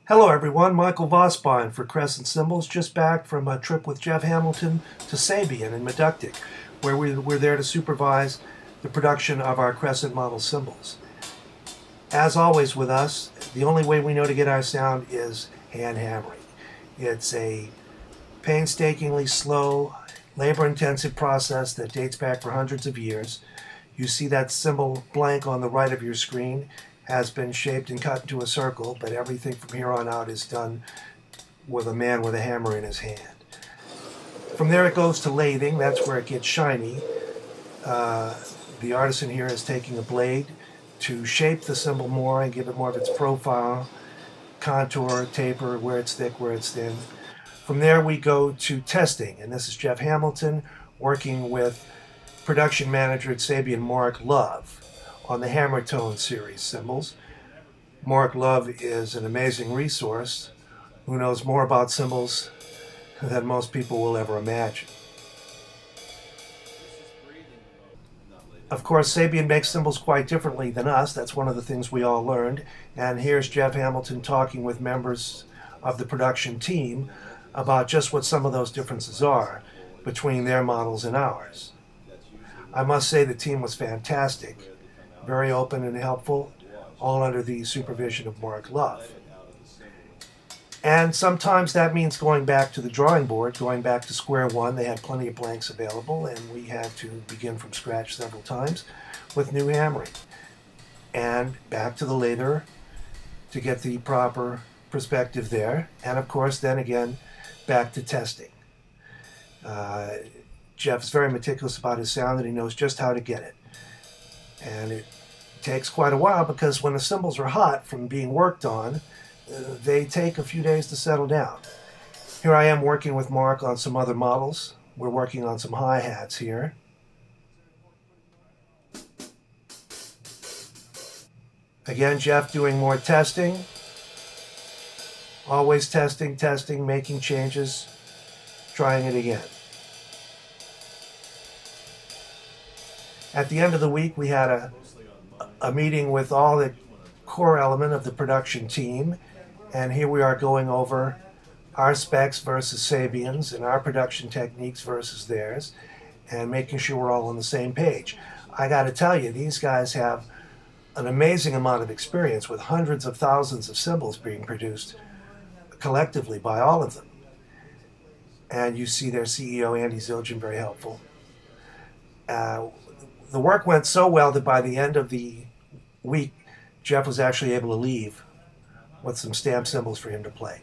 Hello everyone, Michael Vosbein for Crescent Cymbals, just back from a trip with Jeff Hamilton to Sabian in Meductic, where we're there to supervise the production of our Crescent model cymbals. As always with us, the only way we know to get our sound is hand hammering. It's a painstakingly slow, labor-intensive process that dates back for hundreds of years. You see that cymbal blank on the right of your screen has been shaped and cut into a circle, but everything from here on out is done with a man with a hammer in his hand. From there it goes to lathing. That's where it gets shiny. The artisan here is taking a blade to shape the cymbal more and give it more of its profile, contour, taper, where it's thick, where it's thin. From there we go to testing, and this is Jeff Hamilton working with production manager at Sabian, Mark Love, on the Hammer Tone series cymbals. Mark Love is an amazing resource who knows more about cymbals than most people will ever imagine. Of course, Sabian makes cymbals quite differently than us. That's one of the things we all learned. And here's Jeff Hamilton talking with members of the production team about just what some of those differences are between their models and ours. I must say the team was fantastic. Very open and helpful, all under the supervision of Mark Love. And sometimes that means going back to the drawing board, going back to square one. They had plenty of blanks available, and we had to begin from scratch several times with new hammering. And back to the lather to get the proper perspective there. And of course, then again, back to testing. Jeff's very meticulous about his sound, and he knows just how to get it. And it takes quite a while because when the cymbals are hot from being worked on, they take a few days to settle down. Here I am working with Mark on some other models. We're working on some hi-hats here. Again, Jeff doing more testing. Always testing, making changes, trying it again. At the end of the week, we had a meeting with all the core element of the production team, and here we are going over our specs versus Sabian's and our production techniques versus theirs, and making sure we're all on the same page. I got to tell you, these guys have an amazing amount of experience with hundreds of thousands of cymbals being produced collectively by all of them. And you see their CEO, Andy Zildjian, very helpful. The work went so well that by the end of the week, Jeff was actually able to leave with some stamp cymbals for him to play.